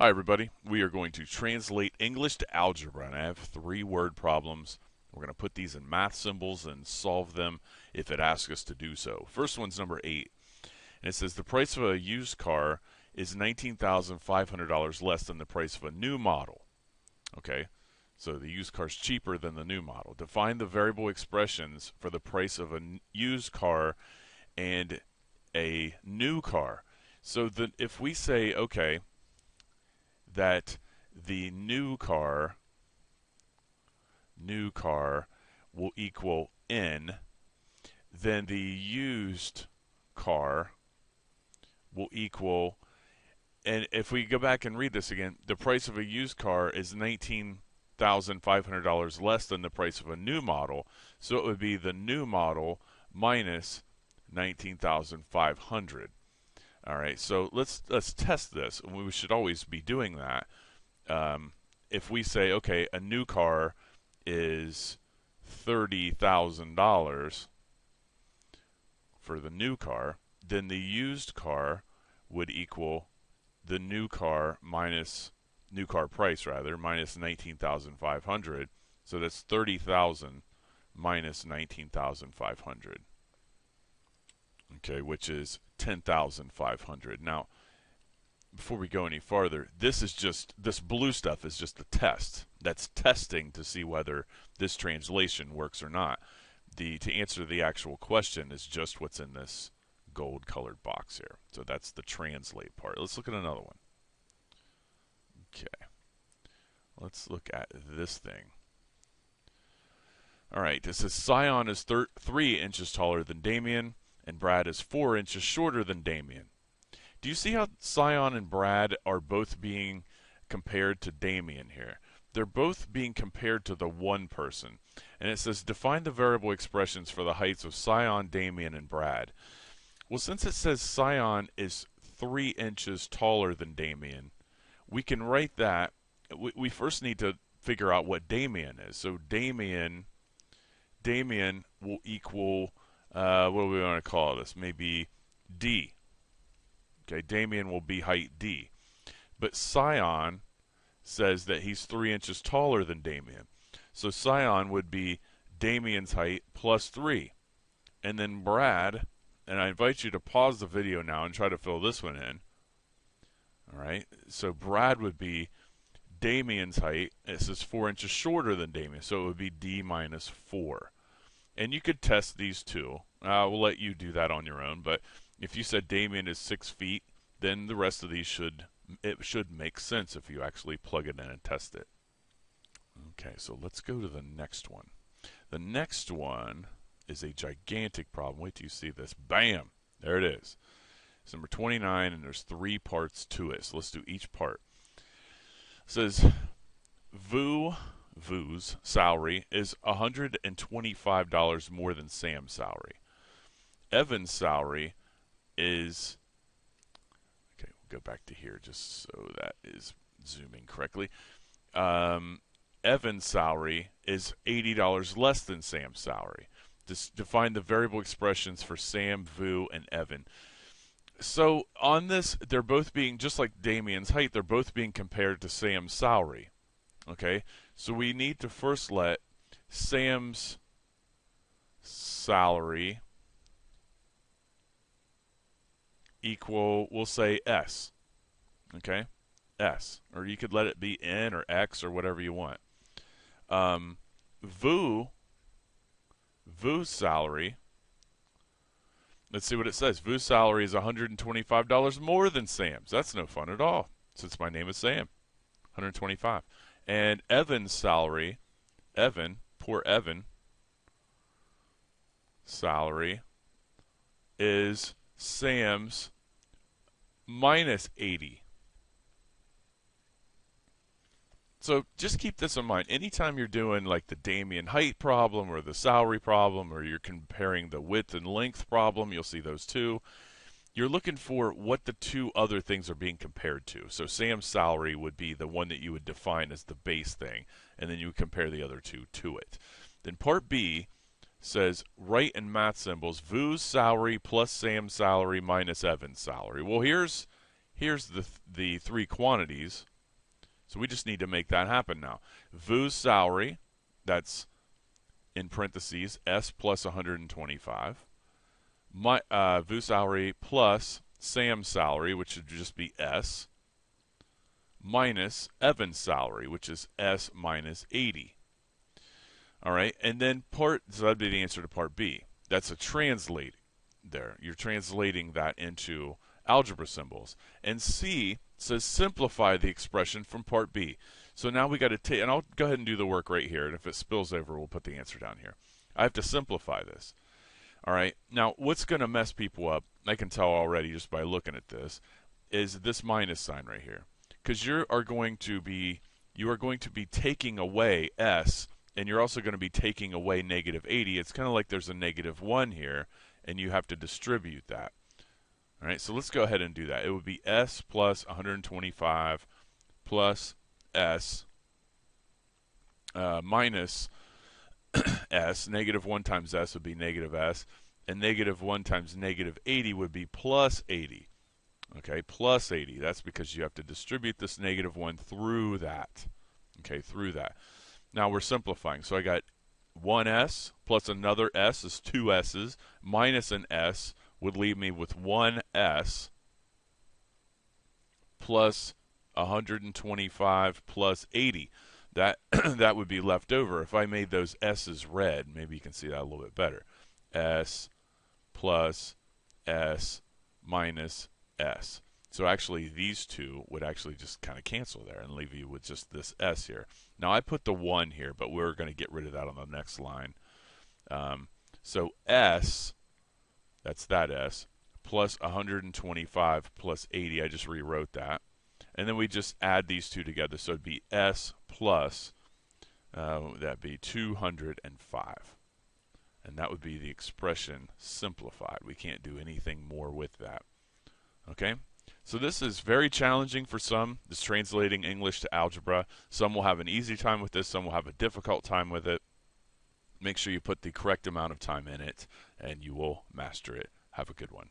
Hi everybody, we are going to translate English to algebra, and I have 3-word problems. We're going to put these in math symbols and solve them if it asks us to do so. First one's number 8, and it says the price of a used car is $19,500 less than the price of a new model. Okay, so the used car is cheaper than the new model. Define the variable expressions for the price of a used car and a new car. So if we say, okay, that the new car will equal N, then the used car will equal, and if we go back and read this again, the price of a used car is $19,500 less than the price of a new model, so it would be the new model minus 19,500. All right, so let's test this. We should always be doing that. If we say, okay, a new car is $30,000 for the new car, then the used car would equal the new car minus new car price minus 19,500. So that's 30,000 minus 19,500. Okay, which is 10,500. Now, before we go any farther, this blue stuff is just a test. That's testing to see whether this translation works or not. To answer the actual question is just what's in this gold colored box here. So that's the translate part. Let's look at another one. Okay. Let's look at this thing. All right, this says Sion is 3 inches taller than Damien, and Brad is 4 inches shorter than Damien. Do you see how Sion and Brad are both being compared to Damien here? They're both being compared to the one person. And it says define the variable expressions for the heights of Sion, Damien, and Brad. Well, since it says Sion is 3 inches taller than Damien, we can write that. We first need to figure out what Damien is. So Damien will equal, what do we want to call this? Maybe D. Okay, Damien will be height D. But Sion says that he's 3 inches taller than Damien. So Sion would be Damien's height plus 3. And then Brad, and I invite you to pause the video now and try to fill this one in. All right, so Brad would be Damien's height. It says 4 inches shorter than Damien, so it would be D minus 4. And you could test these two. We'll let you do that on your own. But if you said Damien is 6 feet, then the rest of these should make sense if you actually plug it in and test it. Okay, so let's go to the next one. The next one is a gigantic problem. Wait till you see this. Bam! There it is. It's number 29, and there's 3 parts to it. So let's do each part. It says Vu's salary is $125 more than Sam's salary. Evan's salary is, okay, we'll go back to here just so that is zooming correctly. Evan's salary is $80 less than Sam's salary. Just define the variable expressions for Sam, Vu, and Evan. So on this, they're both being, just like Damien's height, they're both being compared to Sam's salary. Okay, so we need to first let Sam's salary equal, we'll say S. Okay, S. Or you could let it be N or X or whatever you want. Vu's salary, let's see what it says. Vu's salary is $125 more than Sam's. That's no fun at all, since my name is Sam. 125. And Evan's salary, poor Evan, salary is Sam's minus 80. So just keep this in mind. Anytime you're doing like the Damien height problem or the salary problem, or you're comparing the width and length problem, you'll see those two. You're looking for what the 2 other things are being compared to. So Sam's salary would be the one that you would define as the base thing, and then you would compare the other 2 to it. Then part B says write in math symbols Vu's salary plus Sam's salary minus Evan's salary. Well, here's the 3 quantities. So we just need to make that happen now. Vu's salary, that's in parentheses, S plus 125. Vu's salary plus Sam's salary, which should just be S, minus Evan's salary, which is S minus 80. All right, and then so that'd be the answer to part B. That's a translate there. You're translating that into algebra symbols. And C says simplify the expression from part B. So now we got to take, and I'll go ahead and do the work right here, and if it spills over, we'll put the answer down here. I have to simplify this. All right, now what's going to mess people up, I can tell already just by looking at this, is this minus sign right here. Because you are going to be taking away S, and you're also going to be taking away negative 80. It's kind of like there's a negative 1 here, and you have to distribute that. All right, so let's go ahead and do that. It would be S plus 125 plus S minus S. Negative 1 times S would be negative S, and negative 1 times negative 80 would be plus 80. Okay, plus 80. That's because you have to distribute this negative 1 through that. Okay, through that. Now we're simplifying. So I got 1S plus another S is 2 S's minus an S would leave me with 1S plus 125 plus 80. That that would be left over. If I made those S's red, maybe you can see that a little bit better. S plus S minus S. So actually these two would actually just kind of cancel there and leave you with just this S here. Now I put the 1 here, but we're going to get rid of that on the next line. So S, that's that S, plus 125 plus 80. I just rewrote that. And then we just add these two together. So it'd be S plus, that'd be 205. And that would be the expression simplified. We can't do anything more with that. Okay? So this is very challenging for some, this translating English to algebra. Some will have an easy time with this. Some will have a difficult time with it. Make sure you put the correct amount of time in it, and you will master it. Have a good one.